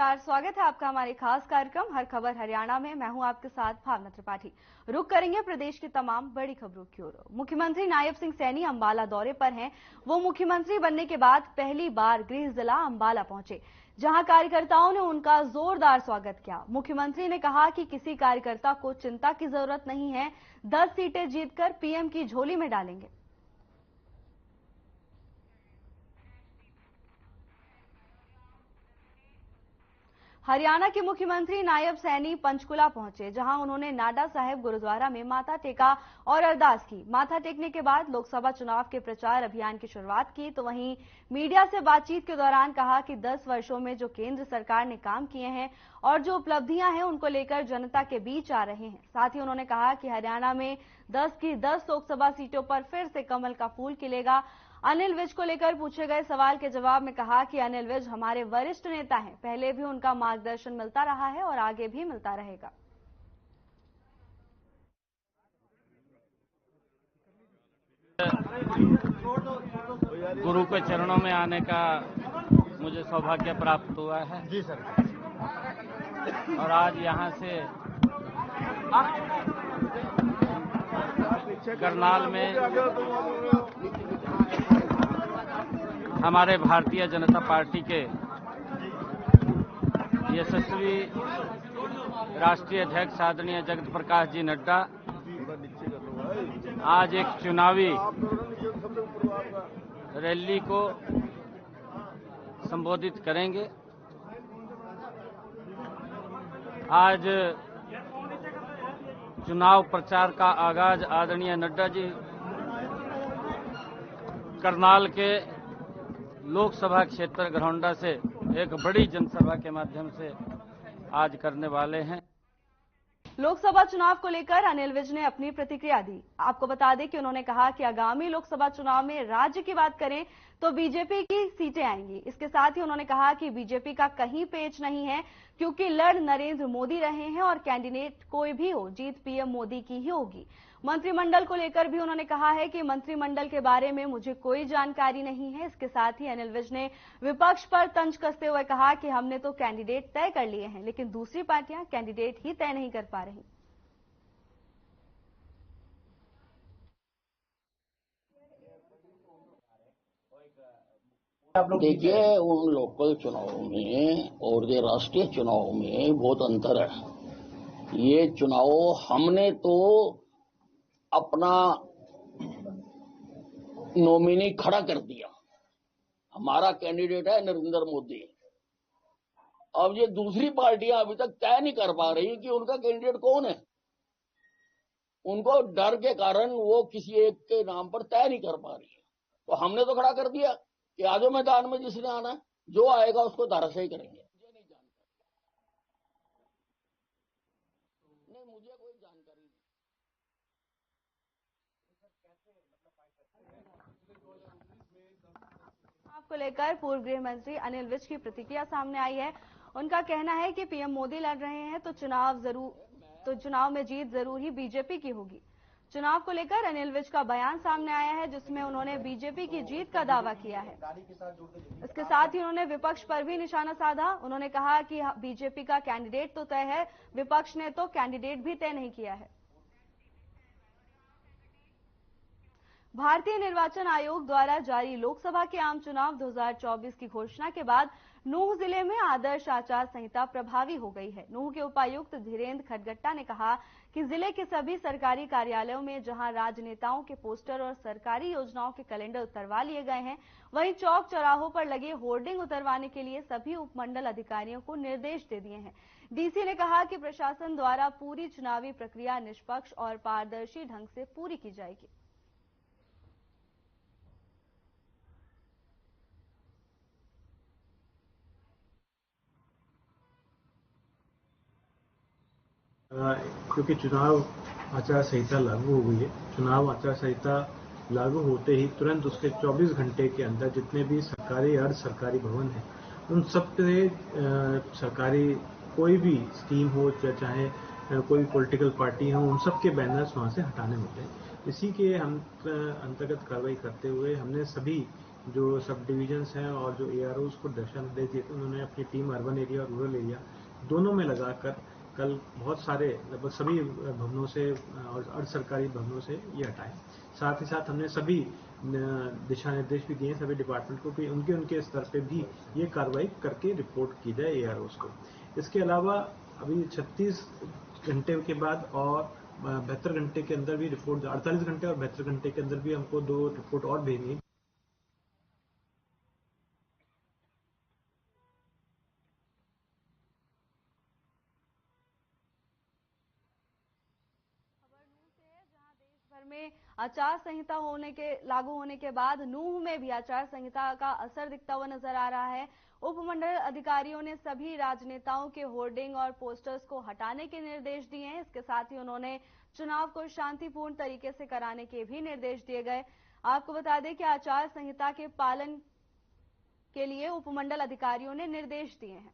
नमस्कार, स्वागत है आपका हमारे खास कार्यक्रम हर खबर हरियाणा में। मैं हूं आपके साथ भावना त्रिपाठी। रुक करेंगे प्रदेश की तमाम बड़ी खबरों की ओर। मुख्यमंत्री नायब सिंह सैनी अंबाला दौरे पर हैं। वो मुख्यमंत्री बनने के बाद पहली बार गृह जिला अंबाला पहुंचे, जहां कार्यकर्ताओं ने उनका जोरदार स्वागत किया। मुख्यमंत्री ने कहा कि किसी कार्यकर्ता को चिंता की जरूरत नहीं है, 10 सीटें जीतकर पीएम की झोली में डालेंगे। हरियाणा के मुख्यमंत्री नायब सैनी पंचकुला पहुंचे, जहां उन्होंने नाडा साहिब गुरुद्वारा में माथा टेका और अरदास की। माथा टेकने के बाद लोकसभा चुनाव के प्रचार अभियान की शुरुआत की। तो वहीं मीडिया से बातचीत के दौरान कहा कि 10 वर्षों में जो केंद्र सरकार ने काम किए हैं और जो उपलब्धियां हैं उनको लेकर जनता के बीच आ रहे हैं। साथ ही उन्होंने कहा कि हरियाणा में 10 की 10 लोकसभा सीटों पर फिर से कमल का फूल खिलेगा। अनिल विज को लेकर पूछे गए सवाल के जवाब में कहा कि अनिल विज हमारे वरिष्ठ नेता हैं, पहले भी उनका मार्गदर्शन मिलता रहा है और आगे भी मिलता रहेगा। गुरु के चरणों में आने का मुझे सौभाग्य प्राप्त हुआ है जी सर। और आज यहाँ से करनाल में हमारे भारतीय जनता पार्टी के यशस्वी राष्ट्रीय अध्यक्ष आदरणीय जगत प्रकाश जी नड्डा आज एक चुनावी रैली को संबोधित करेंगे। आज चुनाव प्रचार का आगाज आदरणीय नड्डा जी करनाल के लोकसभा क्षेत्र घरौंडा से एक बड़ी जनसभा के माध्यम से आज करने वाले हैं। लोकसभा चुनाव को लेकर अनिल विज ने अपनी प्रतिक्रिया दी। आपको बता दें कि उन्होंने कहा कि आगामी लोकसभा चुनाव में राज्य की बात करें तो बीजेपी की सीटें आएंगी। इसके साथ ही उन्होंने कहा कि बीजेपी का कहीं पेच नहीं है, क्योंकि लड़ नरेंद्र मोदी रहे हैं और कैंडिडेट कोई भी हो, जीत पीएम मोदी की ही होगी। मंत्रिमंडल को लेकर भी उन्होंने कहा है कि मंत्रिमंडल के बारे में मुझे कोई जानकारी नहीं है। इसके साथ ही अनिल विज ने विपक्ष पर तंज कसते हुए कहा कि हमने तो कैंडिडेट तय कर लिए हैं, लेकिन दूसरी पार्टियां कैंडिडेट ही तय नहीं कर पा रही। देखिए, उन लोकल चुनावों में और ये राष्ट्रीय चुनाव में बहुत अंतर है। ये चुनाव हमने तो अपना नॉमिनी खड़ा कर दिया, हमारा कैंडिडेट है नरेंद्र मोदी। अब ये दूसरी पार्टियां अभी तक तय नहीं कर पा रही कि उनका कैंडिडेट कौन है। उनको डर के कारण वो किसी एक के नाम पर तय नहीं कर पा रही है। तो हमने तो खड़ा कर दिया कि आजो मैदान में जिसने आना है, जो आएगा उसको धराशायी करेंगे। नहीं, मुझे कोई जानकारी नहीं। आपको लेकर पूर्व गृह मंत्री अनिल विज की प्रतिक्रिया सामने आई है। उनका कहना है कि पीएम मोदी लड़ रहे हैं तो चुनाव में जीत जरूर ही बीजेपी की होगी। चुनाव को लेकर अनिल विज का बयान सामने आया है, जिसमें उन्होंने बीजेपी की जीत का दावा किया है। इसके साथ ही उन्होंने विपक्ष पर भी निशाना साधा। उन्होंने कहा कि बीजेपी का कैंडिडेट तो तय है, विपक्ष ने तो कैंडिडेट भी तय नहीं किया है। भारतीय निर्वाचन आयोग द्वारा जारी लोकसभा के आम चुनाव 2024 की घोषणा के बाद नूंह जिले में आदर्श आचार संहिता प्रभावी हो गई है। नूंह के उपायुक्त धीरेन्द्र खडगट्टा ने कहा कि जिले के सभी सरकारी कार्यालयों में जहां राजनेताओं के पोस्टर और सरकारी योजनाओं के कैलेंडर उतरवा लिए गए हैं, वहीं चौक चौराहों पर लगे होर्डिंग उतरवाने के लिए सभी उपमंडल अधिकारियों को निर्देश दे दिए हैं। डीसी ने कहा कि प्रशासन द्वारा पूरी चुनावी प्रक्रिया निष्पक्ष और पारदर्शी ढंग से पूरी की जाएगी। क्योंकि चुनाव आचार संहिता लागू हो गई है। चुनाव आचार संहिता लागू होते ही तुरंत उसके 24 घंटे के अंदर जितने भी सरकारी अर्ध सरकारी भवन हैं, उन सब पे सरकारी कोई भी स्कीम हो या चाहे कोई पॉलिटिकल पार्टी हो, उन सब के बैनर्स वहां से हटाने होते हैं। इसी के अंतर्गत कार्रवाई करते हुए हमने सभी जो सब डिविजन्स हैं और जो AROs को दिशा निर्देश दिए थे, उन्होंने अपनी टीम अर्बन एरिया और रूरल एरिया दोनों में लगाकर कल बहुत सारे लगभग सभी भवनों से और अर्ध सरकारी भवनों से ये हटाए। साथ ही साथ हमने सभी दिशा निर्देश भी दिए सभी डिपार्टमेंट को कि उनके स्तर पे भी ये कार्रवाई करके रिपोर्ट की जाए AROs को। इसके अलावा अभी 36 घंटे के बाद और 72 घंटे के अंदर भी रिपोर्ट, 48 घंटे और 72 घंटे के अंदर भी हमको 2 रिपोर्ट और भेजनी है। में आचार संहिता लागू होने के बाद नूंह में भी आचार संहिता का असर दिखता हुआ नजर आ रहा है। उपमंडल अधिकारियों ने सभी राजनेताओं के होर्डिंग और पोस्टर्स को हटाने के निर्देश दिए हैं। इसके साथ ही उन्होंने चुनाव को शांतिपूर्ण तरीके से कराने के भी निर्देश दिए गए। आपको बता दें कि आचार संहिता के पालन के लिए उपमंडल अधिकारियों ने निर्देश दिए हैं।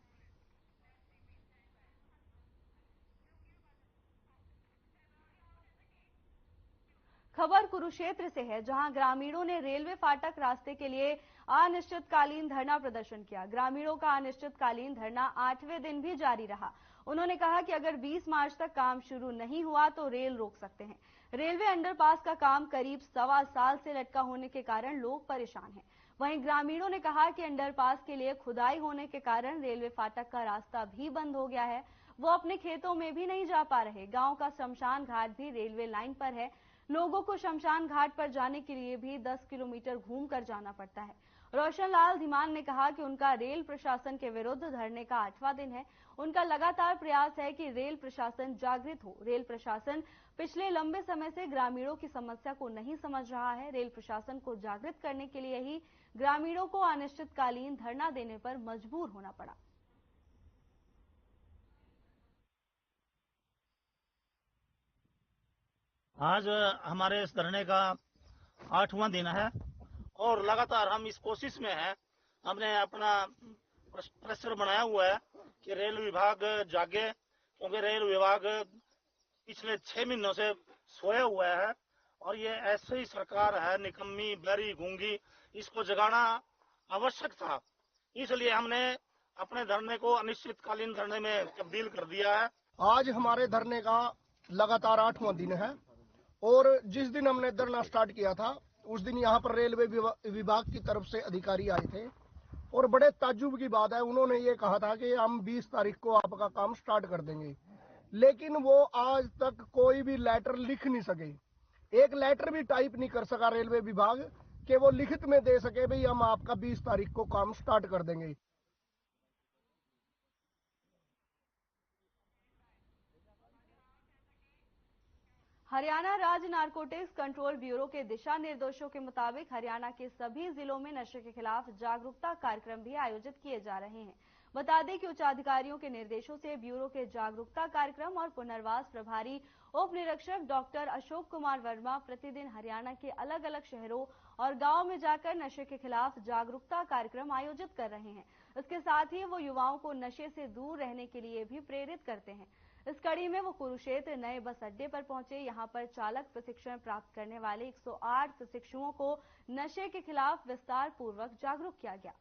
खबर कुरुक्षेत्र से है, जहां ग्रामीणों ने रेलवे फाटक रास्ते के लिए अनिश्चितकालीन धरना प्रदर्शन किया। ग्रामीणों का अनिश्चितकालीन धरना 8वें दिन भी जारी रहा। उन्होंने कहा कि अगर 20 मार्च तक काम शुरू नहीं हुआ तो रेल रोक सकते हैं। रेलवे अंडरपास का काम करीब 1.25 साल से लटका होने के कारण लोग परेशान हैं। वहीं ग्रामीणों ने कहा कि अंडरपास के लिए खुदाई होने के कारण रेलवे फाटक का रास्ता भी बंद हो गया है। वो अपने खेतों में भी नहीं जा पा रहे। गांव का शमशान घाट भी रेलवे लाइन पर है। लोगों को शमशान घाट पर जाने के लिए भी 10 किलोमीटर घूमकर जाना पड़ता है। रोशन लाल धीमान ने कहा कि उनका रेल प्रशासन के विरुद्ध धरने का 8वां दिन है। उनका लगातार प्रयास है कि रेल प्रशासन जागृत हो। रेल प्रशासन पिछले लंबे समय से ग्रामीणों की समस्या को नहीं समझ रहा है। रेल प्रशासन को जागृत करने के लिए ही ग्रामीणों को अनिश्चितकालीन धरना देने पर मजबूर होना पड़ा। आज हमारे इस धरने का 8वां दिन है और लगातार हम इस कोशिश में हैं। हमने अपना प्रेशर बनाया हुआ है कि रेल विभाग जागे, क्योंकि रेल विभाग पिछले 6 महीनों से सोया हुआ है और ये ऐसे ही सरकार है निकम्मी, बहरी, गूंगी, इसको जगाना आवश्यक था। इसलिए हमने अपने धरने को अनिश्चितकालीन धरने में तब्दील कर दिया है। आज हमारे धरने का लगातार 8वां दिन है और जिस दिन हमने धरना स्टार्ट किया था उस दिन यहाँ पर रेलवे विभाग की तरफ से अधिकारी आए थे और बड़े ताज्जुब की बात है, उन्होंने ये कहा था कि हम 20 तारीख को आपका काम स्टार्ट कर देंगे, लेकिन वो आज तक कोई भी लेटर लिख नहीं सके। एक लेटर भी टाइप नहीं कर सका रेलवे विभाग कि वो लिखित में दे सके भाई हम आपका 20 तारीख को काम स्टार्ट कर देंगे। हरियाणा राज्य नारकोटिक्स कंट्रोल ब्यूरो के दिशा निर्देशों के मुताबिक हरियाणा के सभी जिलों में नशे के खिलाफ जागरूकता कार्यक्रम भी आयोजित किए जा रहे हैं। बता दें कि उच्चाधिकारियों के निर्देशों से ब्यूरो के जागरूकता कार्यक्रम और पुनर्वास प्रभारी उप निरीक्षक डॉक्टर अशोक कुमार वर्मा प्रतिदिन हरियाणा के अलग अलग शहरों और गांवों में जाकर नशे के खिलाफ जागरूकता कार्यक्रम आयोजित कर रहे हैं। इसके साथ ही वो युवाओं को नशे से दूर रहने के लिए भी प्रेरित करते हैं। इस कड़ी में वो कुरुक्षेत्र नए बस अड्डे पर पहुंचे। यहां पर चालक प्रशिक्षण प्राप्त करने वाले 108 प्रशिक्षुओं को नशे के खिलाफ विस्तार पूर्वक जागरूक किया गया।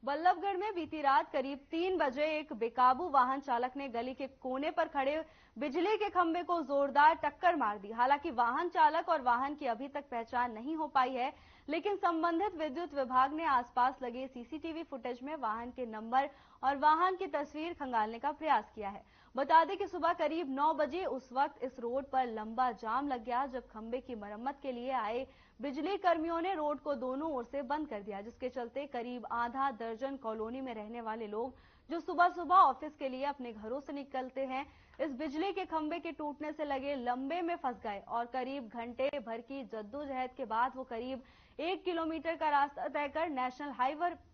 बल्लभगढ़ में बीती रात करीब 3 बजे एक बेकाबू वाहन चालक ने गली के कोने पर खड़े बिजली के खंभे को जोरदार टक्कर मार दी। हालांकि वाहन चालक और वाहन की अभी तक पहचान नहीं हो पाई है, लेकिन संबंधित विद्युत विभाग ने आसपास लगे सीसीटीवी फुटेज में वाहन के नंबर और वाहन की तस्वीर खंगालने का प्रयास किया है। बता दें कि सुबह करीब 9 बजे उस वक्त इस रोड पर लंबा जाम लग गया, जब खंभे की मरम्मत के लिए आए बिजली कर्मियों ने रोड को दोनों ओर से बंद कर दिया, जिसके चलते करीब आधा दर्जन कॉलोनी में रहने वाले लोग जो सुबह सुबह ऑफिस के लिए अपने घरों से निकलते हैं, इस बिजली के खंभे के टूटने से लगे लंबे में फंस गए और करीब घंटे भर की जद्दोजहद के बाद वो करीब 1 किलोमीटर का रास्ता तय कर नेशनल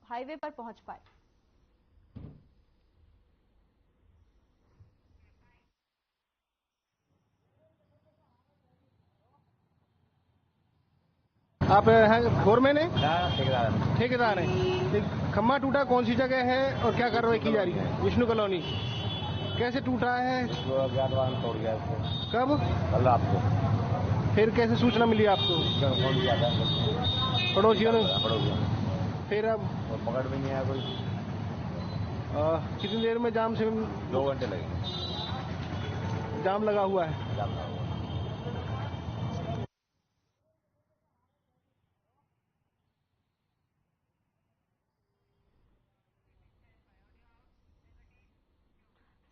हाईवे पर पहुंच पाए। आप हैं फोरमैन है? ठेकेदार है। खम्मा टूटा कौन सी जगह है और क्या कार्रवाई की जा रही है? विष्णु कॉलोनी। कैसे टूटा है? जो अज्ञात वाहन तोड़ गया इसको। कब? कल रात को। फिर कैसे सूचना मिली आपको? फोन किया था पड़ोसियों ने? पड़ोसियों। फिर अब पकड़ भी नहीं आया कोई। कितनी देर में जाम से? 2 घंटे लगे। जाम लगा हुआ है। जाम लगा हुआ।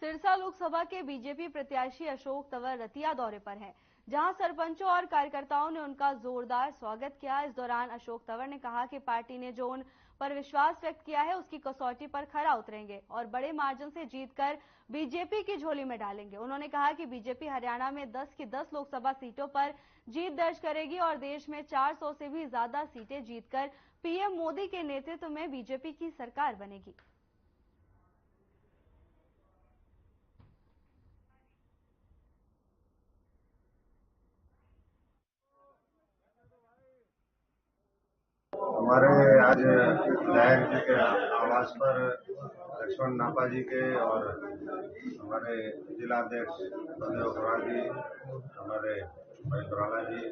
सिरसा लोकसभा के बीजेपी प्रत्याशी अशोक तंवर रतिया दौरे पर हैं, जहां सरपंचों और कार्यकर्ताओं ने उनका जोरदार स्वागत किया। इस दौरान अशोक तंवर ने कहा कि पार्टी ने जो उन पर विश्वास व्यक्त किया है उसकी कसौटी पर खरा उतरेंगे और बड़े मार्जिन से जीतकर बीजेपी की झोली में डालेंगे। उन्होंने कहा कि बीजेपी हरियाणा में 10 की 10 लोकसभा सीटों पर जीत दर्ज करेगी और देश में 400 से भी ज्यादा सीटें जीतकर पीएम मोदी के नेतृत्व में बीजेपी की सरकार बनेगी। हमारे आज विधायक जी के आवास पर लक्ष्मण नापा जी के और हमारे जिलाध्यक्ष बलदेव बराड़ जी, हमारे महेश बराड़ा जी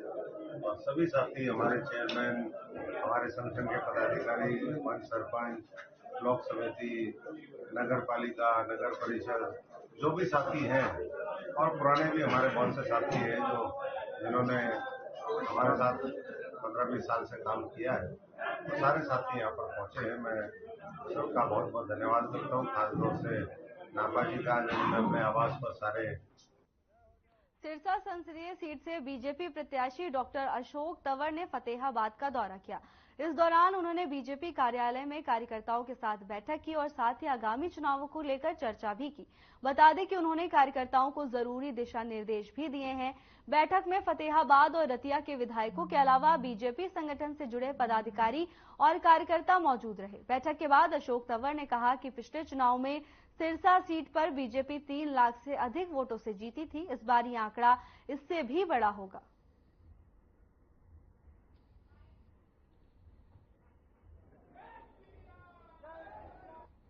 और सभी साथी, हमारे चेयरमैन, हमारे संगठन के पदाधिकारी, पंच सरपंच, ब्लॉक समिति, नगर पालिका, नगर परिषद, जो भी साथी हैं और पुराने भी हमारे बहुत से साथी हैं जिन्होंने हमारे साथ 15-20 साल से काम किया है, तो सारे साथी यहाँ पर पहुंचे हैं। मैं सबका बहुत बहुत धन्यवाद करता हूँ, खासतौर से नापा जी का जो अपने आवास पर सारे। सिरसा संसदीय सीट से बीजेपी प्रत्याशी डॉक्टर अशोक तंवर ने फतेहाबाद का दौरा किया। इस दौरान उन्होंने बीजेपी कार्यालय में कार्यकर्ताओं के साथ बैठक की और साथ ही आगामी चुनावों को लेकर चर्चा भी की। बता दें कि उन्होंने कार्यकर्ताओं को जरूरी दिशा निर्देश भी दिए हैं। बैठक में फतेहाबाद और रतिया के विधायकों के अलावा बीजेपी संगठन से जुड़े पदाधिकारी और कार्यकर्ता मौजूद रहे। बैठक के बाद अशोक तंवर ने कहा कि पिछले चुनाव में सिरसा सीट पर बीजेपी 3 लाख से अधिक वोटों से जीती थी। इस बार ये आंकड़ा इससे भी बड़ा होगा।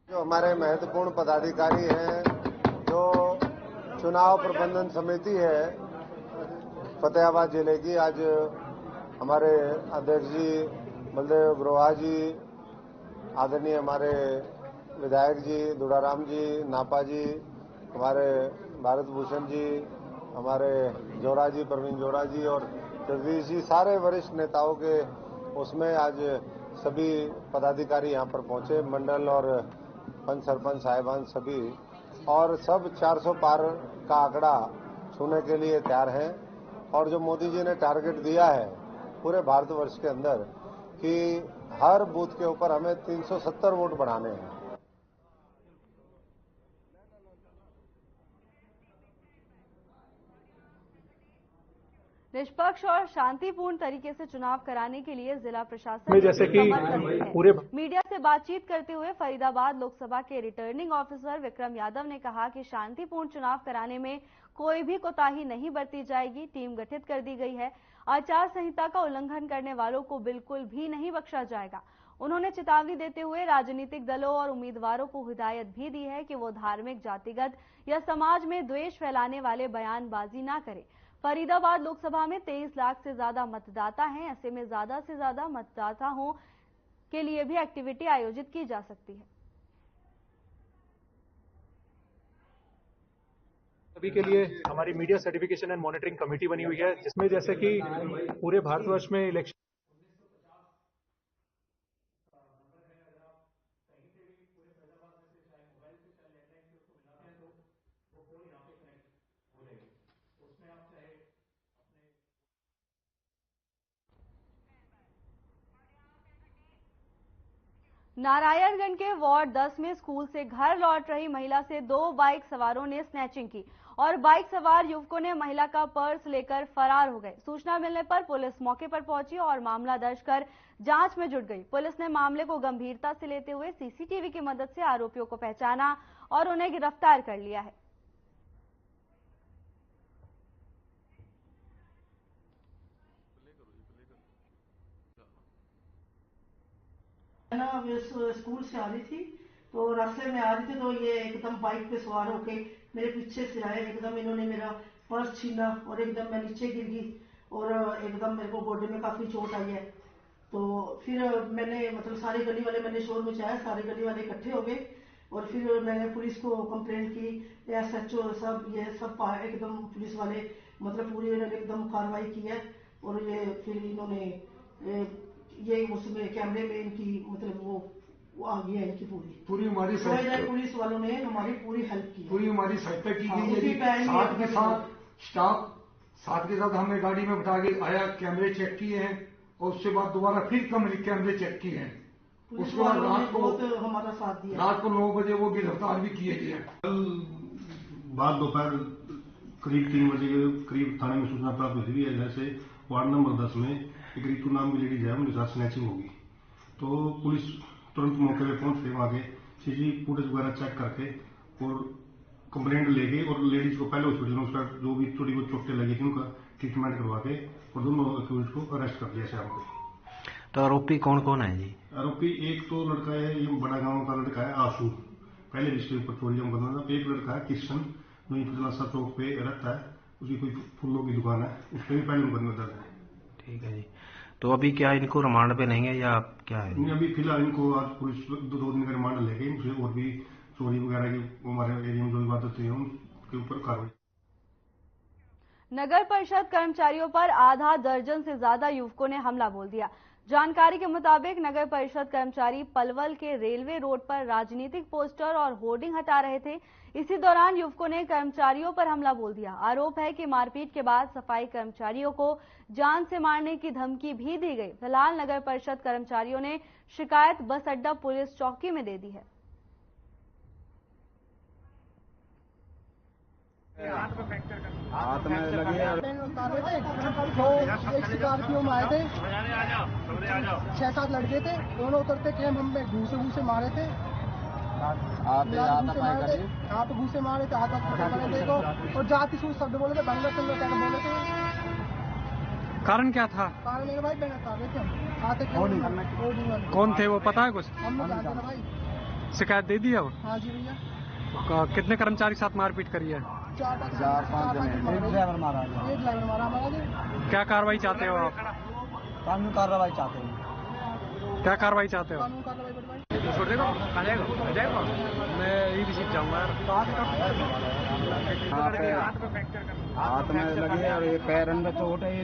जो हमारे महत्वपूर्ण पदाधिकारी हैं, जो चुनाव प्रबंधन समिति है फतेहाबाद जिले की, आज हमारे अध्यक्ष जी बलदेव बराड़ जी, आदरणीय हमारे विधायक जी दुड़ाराम जी, नापा जी, हमारे भारत भूषण जी, हमारे जोरा जी, प्रवीण जोरा जी और जगदीश जी, सारे वरिष्ठ नेताओं के उसमें आज सभी पदाधिकारी यहाँ पर पहुंचे, मंडल और पंच सरपंच साहिबान सभी, और सब 400 पार का आंकड़ा छूने के लिए तैयार हैं। और जो मोदी जी ने टारगेट दिया है पूरे भारतवर्ष के अंदर कि हर बूथ के ऊपर हमें 370 वोट बढ़ाने हैं। निष्पक्ष और शांतिपूर्ण तरीके से चुनाव कराने के लिए जिला प्रशासन जैसे कि पूरे मीडिया से बातचीत करते हुए फरीदाबाद लोकसभा के रिटर्निंग ऑफिसर विक्रम यादव ने कहा कि शांतिपूर्ण चुनाव कराने में कोई भी कोताही नहीं बरती जाएगी। टीम गठित कर दी गई है। आचार संहिता का उल्लंघन करने वालों को बिल्कुल भी नहीं बख्शा जाएगा। उन्होंने चेतावनी देते हुए राजनीतिक दलों और उम्मीदवारों को हिदायत भी दी है कि वो धार्मिक, जातिगत या समाज में द्वेष फैलाने वाले बयानबाजी ना करें। फरीदाबाद लोकसभा में 23 लाख से ज्यादा मतदाता हैं। ऐसे में ज्यादा से ज्यादा मतदाताओं के लिए भी एक्टिविटी आयोजित की जा सकती है। सभी के लिए हमारी media certification and monitoring committee बनी हुई है, जिसमें जैसे कि पूरे भारतवर्ष में इलेक्शन नारायणगंज के वार्ड 10 में स्कूल से घर लौट रही महिला से 2 बाइक सवारों ने स्नैचिंग की और बाइक सवार युवकों ने महिला का पर्स लेकर फरार हो गए। सूचना मिलने पर पुलिस मौके पर पहुंची और मामला दर्ज कर जांच में जुट गई। पुलिस ने मामले को गंभीरता से लेते हुए सीसीटीवी की मदद से आरोपियों को पहचाना और उन्हें गिरफ्तार कर लिया है। ना स्कूल से आ रही थी तो रास्ते में आ रही थी तो ये एकदम बाइक पे सवार होके मेरे पीछे से आए, एकदम इन्होंने मेरा पर्स छीना और एकदम मैं नीचे गिर गई और एकदम मेरे को बॉडी में काफी चोट आई है। तो फिर मैंने मतलब सारे गली वाले, मैंने शोर मचाया, सारे गली वाले इकट्ठे हो गए और फिर मैंने पुलिस को कंप्लेंट की, SHO सब ये सब एकदम पुलिस वाले मतलब पूरी एकदम कार्रवाई की है और ये फिर इन्होंने ये उसमें कैमरे में इनकी मतलब वो आ गई है इनकी पूरी हमारी पुलिस वालों ने हमारी पूरी हेल्प की, पूरी हमारी सहायता की गई है। साथ के साथ स्टाफ साथ के साथ हमें गाड़ी में बिठा के आया, कैमरे चेक किए हैं और उसके बाद दोबारा फिर कैमरे चेक किए हैं। उसके बाद रात को हमारा साथ दिया, रात को 9 बजे वो गिरफ्तार भी किए गए। कल बाद दोपहर करीब 3 बजे के करीब थाने में सूचना प्राप्त हुई है, जैसे वार्ड नंबर 10 में एक रितु नाम की लेडीज है, उनके साथ स्नैचिंग होगी। तो पुलिस तुरंत मौके पे पहुंच के वहां के सीसीटीवी फुटेज वगैरह चेक करके और कंप्लेंट लेके और लेडीज को पहले हॉस्पिटल में उसका जो भी थोड़ी बहुत चोटें लगी थी उनका ट्रीटमेंट करवा के और दोनों अक्यूज को अरेस्ट कर दिया शाम को। तो आरोपी कौन कौन है जी? आरोपी एक तो लड़का है, ये बड़ा गांव का लड़का है आशू, पहले जिसके ऊपर चोरी जम करना था। एक लड़का है किशन, जो फजलासा चौक पे रहता है, उसकी कोई फूलों की दुकान है, उस पर भी पहले मुकदमा दर्ज है। ठीक है जी। तो अभी क्या इनको रिमांड पे लेंगे या क्या है? नहीं, अभी फिलहाल इनको आज पुलिस 2 दिन का रिमांड लेके उसे और भी चोरी वगैरह की हमारे एरिया में जो इबादत है उनके ऊपर कार्रवाई। नगर परिषद कर्मचारियों पर आधा दर्जन से ज्यादा युवकों ने हमला बोल दिया। जानकारी के मुताबिक नगर परिषद कर्मचारी पलवल के रेलवे रोड पर राजनीतिक पोस्टर और होर्डिंग हटा रहे थे। इसी दौरान युवकों ने कर्मचारियों पर हमला बोल दिया। आरोप है कि मारपीट के बाद सफाई कर्मचारियों को जान से मारने की धमकी भी दी गई। फिलहाल नगर परिषद कर्मचारियों ने शिकायत बस अड्डा पुलिस चौकी में दे दी है। हाथ में लगी है। एक स्कॉर्पियो में आए थे, 6-7 लड़के थे, दोनों उतरते कैंप हम पे घूसे मारे थे, हाथ घूसे मारे थे, हाथ पकड़े थे और जाति सूच शब्द बोले थे, बंगा चंद्र बोले थे। कारण क्या था? कारण मेरे भाई बहन तारे थे, आते कौन थे वो पता है कुछ? हम लोग जानते ना भाई। शिकायत दे दी है वो? हाँ जी भैया। कितने कर्मचारी के साथ मारपीट करी है? 4-5 जने। एक ड्राइवर मारा हमारा जी। क्या कार्रवाई चाहते हो आप? कानून कार्रवाई चाहते हैं। क्या कार्रवाई चाहते हो? कानून कार्रवाई बढ़वाई। छोड़ देगा? आ जाएगा? मैं यही रिसीव जाऊंगा यार। हाथ में लगी है और ये पैर अंदर चोट है ये।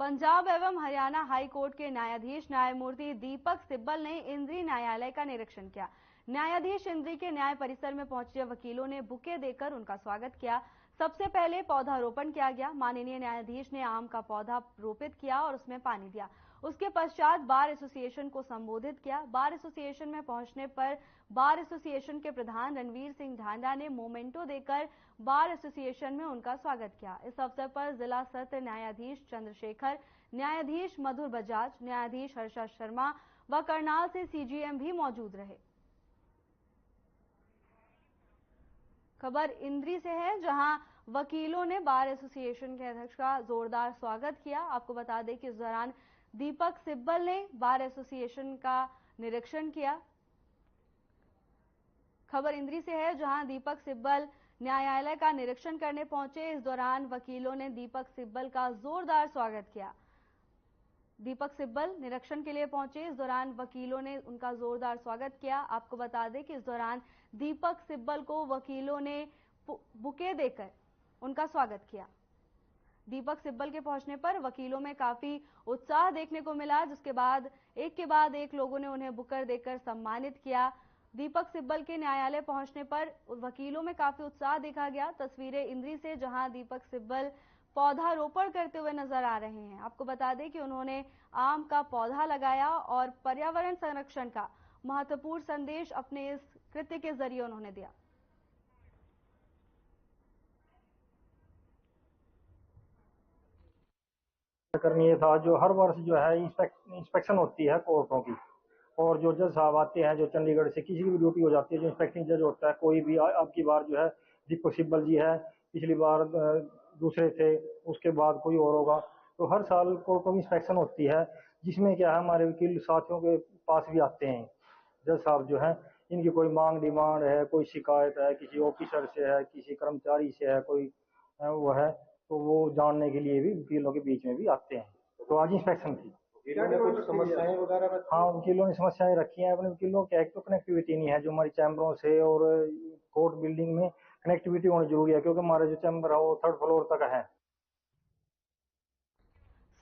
पंजाब एवं हरियाणा हाई कोर्ट के न्यायाधीश न्यायमूर्ति दीपक सिब्बल ने इंद्री न्यायालय का निरीक्षण किया। न्यायाधीश इंद्री के न्याय परिसर में पहुंचे वकीलों ने बुके देकर उनका स्वागत किया। सबसे पहले पौधारोपण किया गया। माननीय न्यायाधीश ने आम का पौधा रोपित किया और उसमें पानी दिया। उसके पश्चात बार एसोसिएशन को संबोधित किया। बार एसोसिएशन में पहुंचने पर बार एसोसिएशन के प्रधान रणवीर सिंह ढांडा ने मोमेंटो देकर बार एसोसिएशन में उनका स्वागत किया। इस अवसर पर जिला सत्र न्यायाधीश चंद्रशेखर, न्यायाधीश मधुर बजाज, न्यायाधीश हर्षा शर्मा व करनाल से CGM भी मौजूद रहे। खबर इंद्री से है, जहां वकीलों ने बार एसोसिएशन के अध्यक्ष का जोरदार स्वागत किया। आपको बता दें कि इस दौरान दीपक सिब्बल ने बार एसोसिएशन का निरीक्षण किया। खबर इंद्री से है, जहां दीपक सिब्बल न्यायालय का निरीक्षण करने पहुंचे। इस दौरान वकीलों ने दीपक सिब्बल का जोरदार स्वागत किया। दीपक सिब्बल निरीक्षण के लिए पहुंचे। इस दौरान वकीलों ने उनका जोरदार स्वागत किया। आपको बता दें कि इस दौरान दीपक सिब्बल को वकीलों ने बुके देकर उनका स्वागत किया। दीपक सिब्बल के पहुंचने पर वकीलों में काफी उत्साह देखने को मिला, जिसके बाद एक लोगों ने उन्हें बुकर देकर सम्मानित किया। दीपक सिब्बल के न्यायालय पहुंचने पर वकीलों में काफी उत्साह देखा गया। तस्वीरें इंद्री से, जहां दीपक सिब्बल पौधारोपण करते हुए नजर आ रहे हैं। आपको बता दें कि उन्होंने आम का पौधा लगाया और पर्यावरण संरक्षण का महत्वपूर्ण संदेश अपने इस कृत्य के जरिए उन्होंने दिया। करनी था जो हर वर्ष जो है इंस्पेक्शन होती है कोर्टों की, और जो जज साहब आते हैं जो चंडीगढ़ से, किसी की भी ड्यूटी हो जाती है, जो इंस्पेक्टिंग जज होता है कोई भी, अब की बार जो है दीपक सिब्बल जी है, पिछली बार दूसरे थे, उसके बाद कोई और होगा। तो हर साल कोर्टों की इंस्पेक्शन होती है, जिसमें क्या है हमारे वकील साथियों के पास भी आते हैं। जज साहब जो है, इनकी कोई मांग डिमांड है, कोई शिकायत है, किसी ऑफिसर से है, किसी कर्मचारी से है, कोई वो है, तो वो जानने के लिए भी वकीलों के बीच में भी आते हैं। तो आज इंस्पेक्शन थी। कुछ समस्याएं वगैरह? हाँ, वकीलों ने समस्याएं रखी हैं। अपने वकीलों के एक तो कनेक्टिविटी नहीं है, जो हमारी चैम्बरों से और कोर्ट बिल्डिंग में कनेक्टिविटी होनी जरूरी है, क्योंकि हमारा जो चैम्बर है वो 3rd फ्लोर तक है।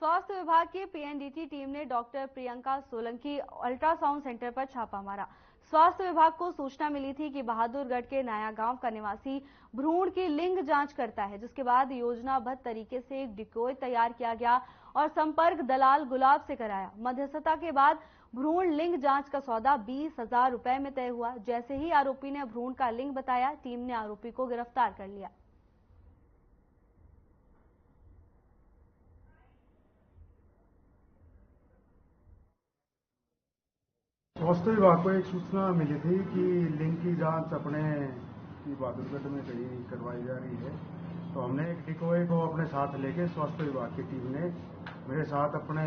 स्वास्थ्य विभाग की पीएनडीटी टीम ने doctor Priyanka Solanki ultrasound centre पर छापा मारा। स्वास्थ्य विभाग को सूचना मिली थी कि बहादुरगढ़ के नया गांव का निवासी भ्रूण की लिंग जांच करता है, जिसके बाद योजनाबद्ध तरीके से एक डिकोय तैयार किया गया और संपर्क दलाल गुलाब से कराया। मध्यस्थता के बाद भ्रूण लिंग जांच का सौदा 20,000 रुपए में तय हुआ। जैसे ही आरोपी ने भ्रूण का लिंग बताया, टीम ने आरोपी को गिरफ्तार कर लिया। स्वास्थ्य विभाग को एक सूचना मिली थी कि लिंग की जांच अपने की बहादुरगढ़ में कहीं करवाई जा रही है। तो हमने एक डिकोय को अपने साथ लेके स्वास्थ्य विभाग की टीम ने मेरे साथ अपने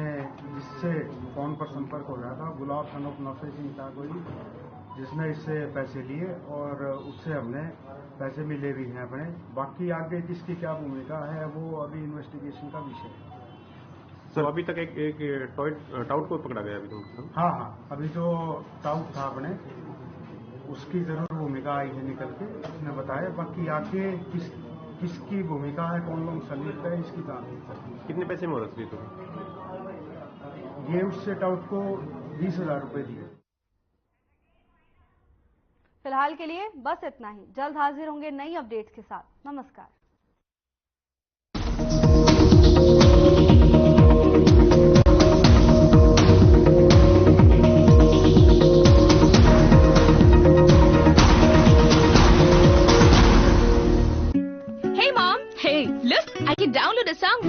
जिससे फोन पर संपर्क हो रहा था, गुलाब सनोफ नौसे सिंह था कोई, जिसने इससे पैसे लिए और उससे हमने पैसे मिले भी हैं अपने। बाकी आगे किसकी क्या भूमिका है वो अभी इन्वेस्टिगेशन का विषय है। सर अभी तक एक टाउट को पकड़ा गया अभी तो? हाँ, अभी जो टाउट था अपने उसकी जरूर भूमिका आई है निकल के, उसने बताया। बाकी आगे किसकी भूमिका है, कौन लोग संलिप्त है, इसकी जांच। कितने पैसे में हो रही तो? ये उससे टाउट को 20,000 रुपए दिए। फिलहाल के लिए बस इतना ही। जल्द हाजिर होंगे नई अपडेट्स के साथ। नमस्कार। Hey mom, hey, look, I can download a song